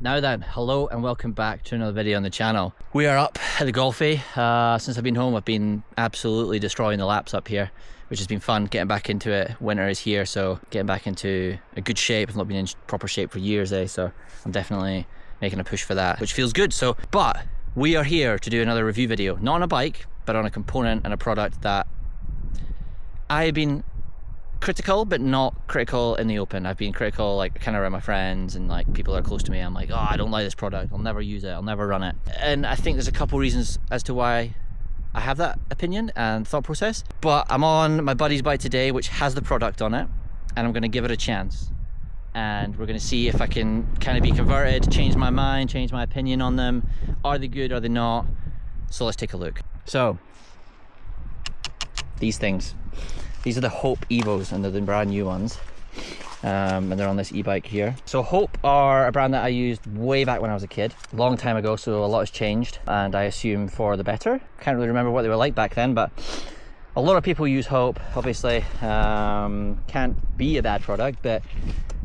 Now then, hello and welcome back to another video on the channel. We are up at the Golfie. Since I've been home, I've been absolutely destroying the laps up here, which has been fun, getting back into it. Winter is here, so getting back into a good shape. I've not been in proper shape for years, so I'm definitely making a push for that, which feels good. But we are here to do another review video, not on a bike, but on a component and a product that I've been critical, but not critical in the open. I've been critical like kind of around my friends and like people that are close to me. I'm like, oh, I don't like this product, I'll never use it, I'll never run it. And I think there's a couple reasons as to why I have that opinion and thought process. But I'm on my buddy's bike today, which has the product on it, and I'm going to give it a chance. And we're going to see if I can kind of be converted, change my mind, change my opinion on them. Are they good, are they not? So let's take a look. So, these things. These are the Hope Evos, and they're the brand new ones. And they're on this e-bike here. So Hope are a brand that I used way back when I was a kid, a long time ago, so a lot has changed, and I assume for the better. Can't really remember what they were like back then, but a lot of people use Hope, obviously. Can't be a bad product, but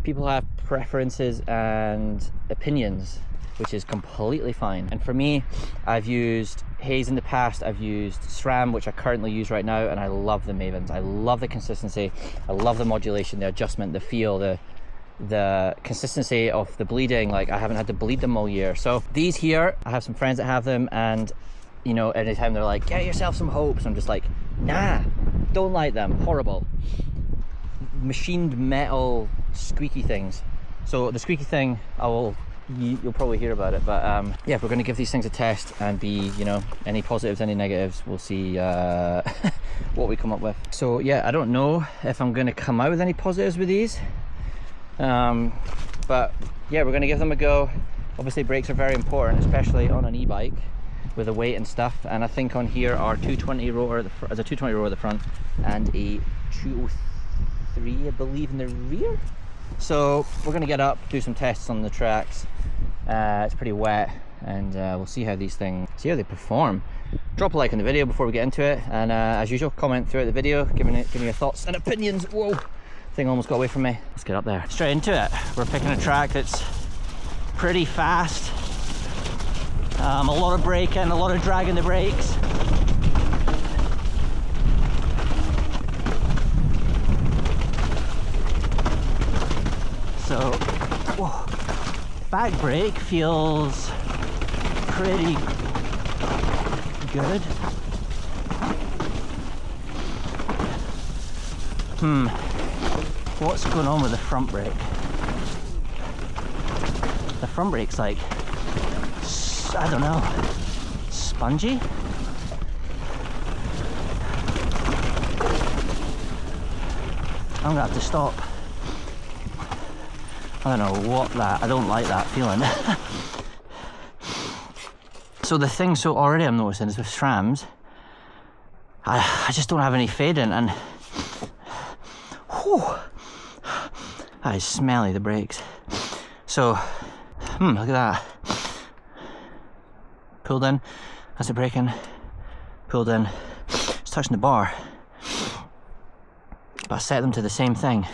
people have preferences and opinions, which is completely fine. And for me, I've used Haze in the past, I've used SRAM, which I currently use right now, and I love the Mavens. I love the consistency, I love the modulation, the adjustment, the feel, the consistency of the bleeding. Like, I haven't had to bleed them all year. So these here, I have some friends that have them, and you know, anytime they're like, get yourself some Hopes, I'm just like, nah, don't like them, horrible. Machined metal squeaky things. So the squeaky thing, you'll probably hear about it, but yeah, we're going to give these things a test and be, you know, any positives, any negatives, we'll see what we come up with. So yeah, I don't know if I'm going to come out with any positives with these, but yeah, we're going to give them a go. Obviously brakes are very important, especially on an e-bike with the weight and stuff, and I think on here are 220 rotor, there's a 220 rotor at the front and a 203 I believe in the rear. So we're going to get up, do some tests on the tracks. It's pretty wet, and we'll see how they perform. Drop a like on the video before we get into it, and as usual, comment throughout the video, give me your thoughts and opinions. Whoa, thing almost got away from me. Let's get up there. Straight into it. We're picking a track that's pretty fast. A lot of braking, a lot of dragging the brakes. So, whoa, back brake feels pretty good. What's going on with the front brake? The front brake's like, I don't know, spongy? I'm gonna have to stop. I don't know I don't like that feeling. So the thing, so already I'm noticing is with SRAMs, I just don't have any fading, and whew, that is smelly, the brakes. So, look at that. Pulled in, that's it braking, pulled in, it's touching the bar. But I set them to the same thing,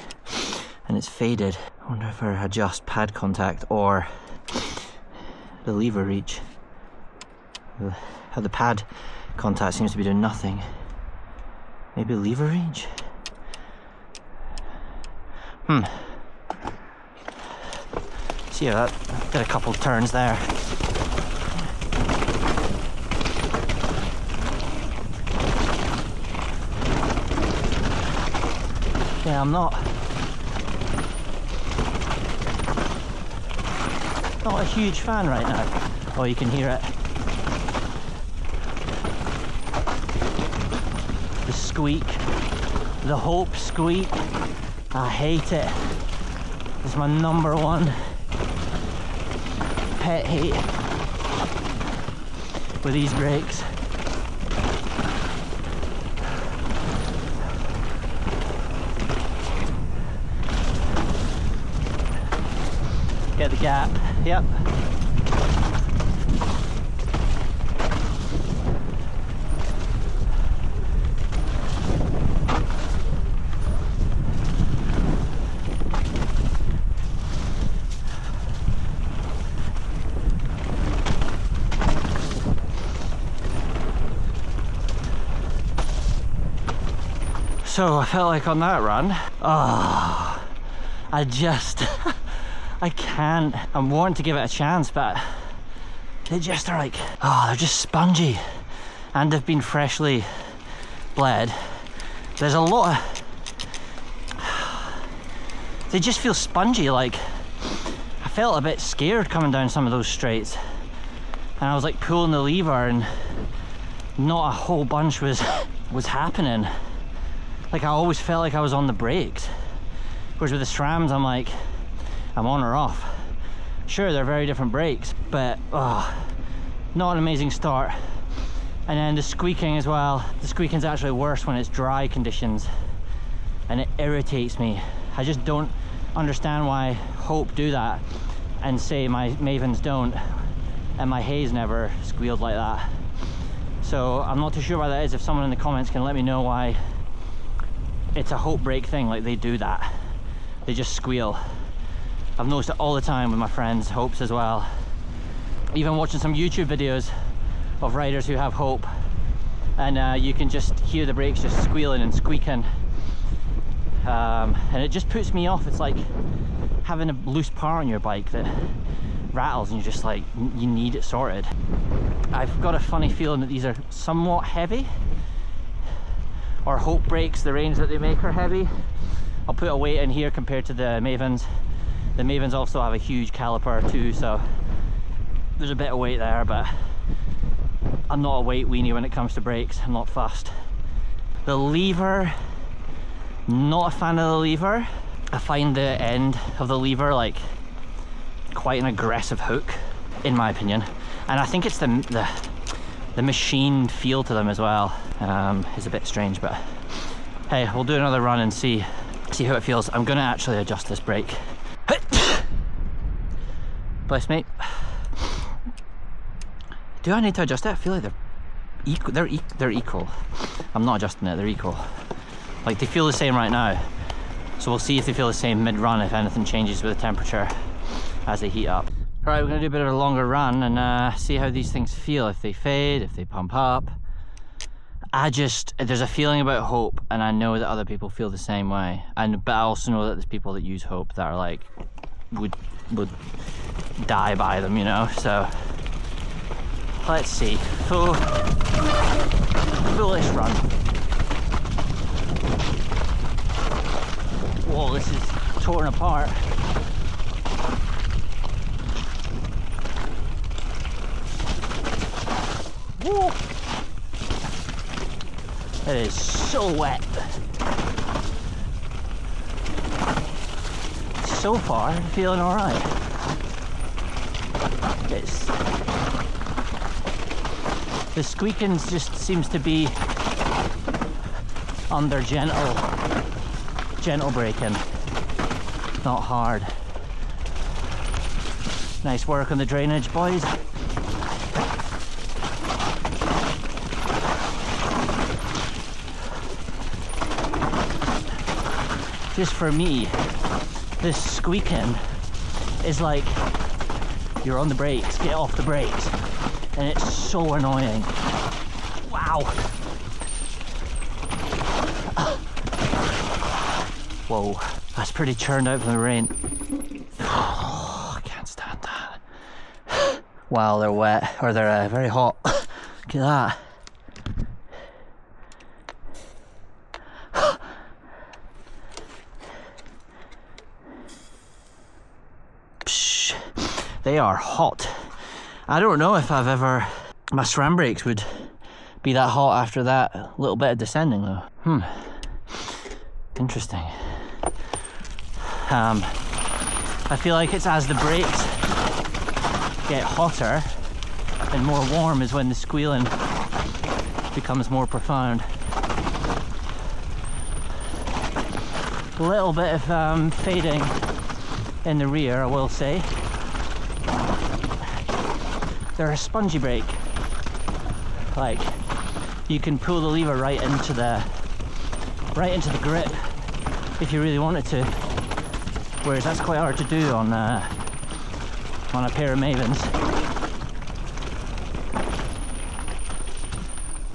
and it's faded. I wonder if I adjust pad contact or the lever reach. How the pad contact seems to be doing nothing. Maybe lever reach? See how that did a couple turns there. Yeah, I'm not a huge fan right now. Oh, you can hear it. The squeak, the Hope squeak. I hate it. It's my #1 pet hate with these brakes. Get the gap, yep. So I felt like on that run, I can't. I'm wanting to give it a chance, but they just are like, they're just spongy, and they've been freshly bled. There's a lot of, they just feel spongy. Like, I felt a bit scared coming down some of those straights, and I was like pulling the lever and not a whole bunch was happening. Like, I always felt like I was on the brakes, whereas with the SRAMs I'm like, I'm on or off. Sure, they're very different brakes, but not an amazing start. And then the squeaking as well. The squeaking's actually worse when it's dry conditions, and it irritates me. I just don't understand why Hope do that and say my Mavens don't, and my Haze never squealed like that. So I'm not too sure why that is. If someone in the comments can let me know why it's a Hope brake thing, like they do that. They just squeal. I've noticed it all the time with my friends' Hopes as well. Even watching some YouTube videos of riders who have Hope, and you can just hear the brakes just squealing and squeaking, and it just puts me off. It's like having a loose part on your bike that rattles and you're just like, you need it sorted. I've got a funny feeling that these are somewhat heavy, or Hope brakes, the range that they make are heavy. I'll put a weight in here compared to the Mavens. The Mavens also have a huge caliper too, so there's a bit of weight there, but I'm not a weight weenie when it comes to brakes. I'm not fussed. The lever, not a fan of the lever. I find the end of the lever like quite an aggressive hook, in my opinion, and I think it's the machine feel to them as well is a bit strange. But hey, we'll do another run and see how it feels. I'm gonna actually adjust this brake. Bless me. Do I need to adjust it? I feel like they're equal. I'm not adjusting it, they're equal. Like, they feel the same right now. So we'll see if they feel the same mid-run, if anything changes with the temperature as they heat up. Alright, we're gonna do a bit of a longer run and see how these things feel, if they fade, if they pump up. There's a feeling about Hope, and I know that other people feel the same way. But I also know that there's people that use Hope that are like, would die by them, you know, so. Let's see. Foolish run. Whoa, this is torn apart. Whoa. It is so wet. So far, I'm feeling alright. The squeaking just seems to be under gentle braking, not hard. Nice work on the drainage, boys. Just for me, this squeaking is like, you're on the brakes, get off the brakes. And it's so annoying. Wow. Whoa, that's pretty churned out from the rain. Oh, I can't stand that. Wow, they're wet, or they're very hot. Look at that. Psh, they are hot. I don't know if my SRAM brakes would be that hot after that little bit of descending though. Interesting. I feel like it's as the brakes get hotter and more warm is when the squealing becomes more profound. A little bit of fading in the rear, I will say. They're a spongy brake. Like, you can pull the lever right into the grip if you really wanted to. Whereas that's quite hard to do on a pair of Mavens.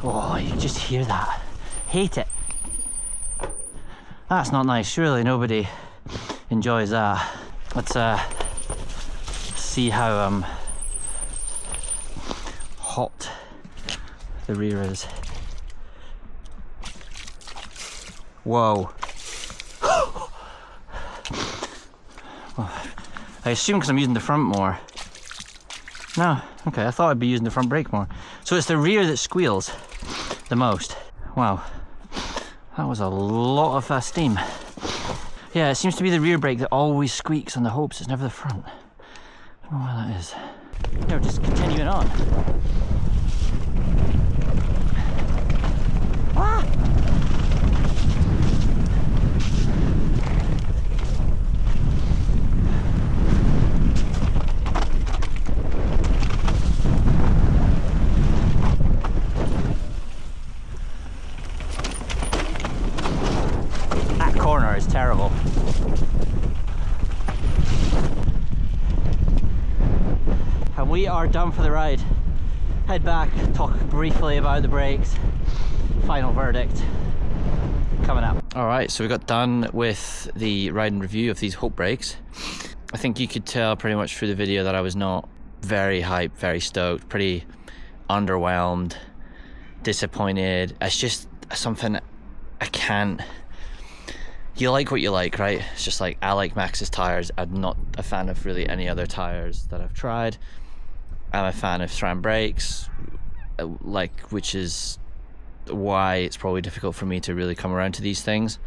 Oh, you just hear that. Hate it. That's not nice. Surely nobody enjoys that. Let's see how hot the rear is. Whoa. I assume because I'm using the front more. No, okay, I thought I'd be using the front brake more. So it's the rear that squeals the most. Wow, that was a lot of steam. Yeah, it seems to be the rear brake that always squeaks on the Hopes. It's never the front. I don't know why that is. Yeah, we're just continuing on. Ah! Corner is terrible. And we are done for the ride. Head back, talk briefly about the brakes. Final verdict coming up. Alright, so we got done with the ride and review of these Hope brakes. I think you could tell pretty much through the video that I was not very hyped, very stoked, pretty underwhelmed, disappointed. It's just something I can't. You like what you like, right? It's just like, I like Maxxis tires. I'm not a fan of really any other tires that I've tried. I'm a fan of SRAM brakes, which is why it's probably difficult for me to really come around to these things.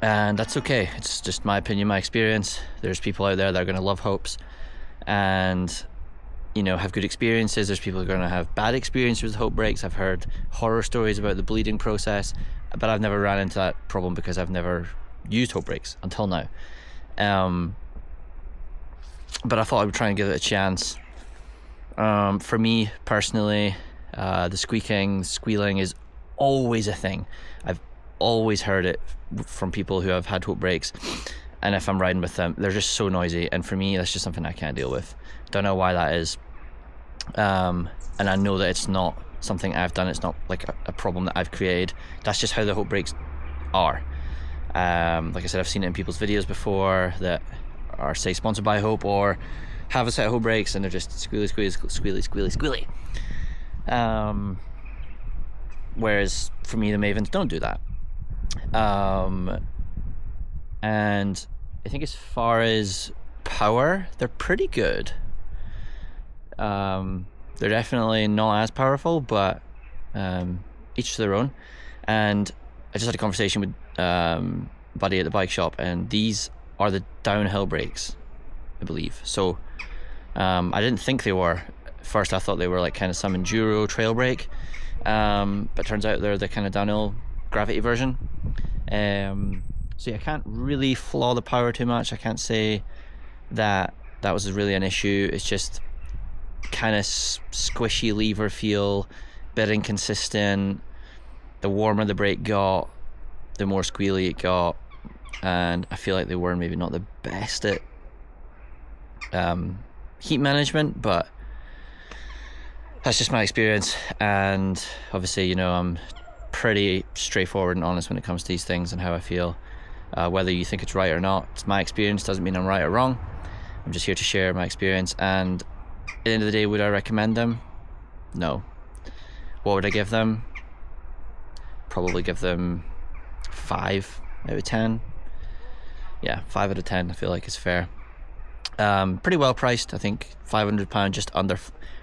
And that's okay. It's just my opinion, my experience. There's people out there that are going to love Hopes and, you know, have good experiences. There's people who are going to have bad experiences with Hope brakes. I've heard horror stories about the bleeding process, but I've never ran into that problem because I've never used Hope brakes until now. But I thought I would try and give it a chance. For me personally, the squealing is always a thing. I've always heard it from people who have had Hope brakes, and if I'm riding with them, they're just so noisy, and for me that's just something I can't deal with. Don't know why that is. And I know that it's not something I've done. It's not like a problem that I've created. That's just how the Hope brakes are. Like I said, I've seen it in people's videos before that are, say, sponsored by Hope or have a set of Hope brakes, and they're just squealy. Whereas for me, the Mavens don't do that. And I think as far as power, they're pretty good. They're definitely not as powerful, but each to their own. And I just had a conversation with buddy at the bike shop, and these are the downhill brakes, I believe. So I didn't think they were. First I thought they were like kind of some enduro trail brake, but turns out they're the kind of downhill gravity version. So yeah, I can't really flaw the power too much. I can't say that that was really an issue. It's just kind of squishy lever feel, bit inconsistent. The warmer the brake got, the more squealy it got, and I feel like they were maybe not the best at heat management, but that's just my experience. And obviously, you know, I'm pretty straightforward and honest when it comes to these things and how I feel. Whether you think it's right or not, it's my experience, doesn't mean I'm right or wrong. I'm just here to share my experience. And at the end of the day, would I recommend them? No. What would I give them? Probably give them 5 out of 10. Yeah, 5 out of 10 I feel like is fair. Pretty well priced, I think. £500,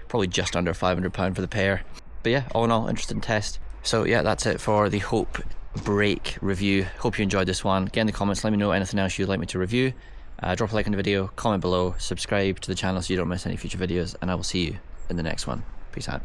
probably just under £500 for the pair. But yeah, all in all, interesting test. So yeah, that's it for the Hope brake review. Hope you enjoyed this one. Get in the comments, let me know anything else you'd like me to review. Drop a like on the video, comment below, subscribe to the channel so you don't miss any future videos, and I will see you in the next one. Peace out.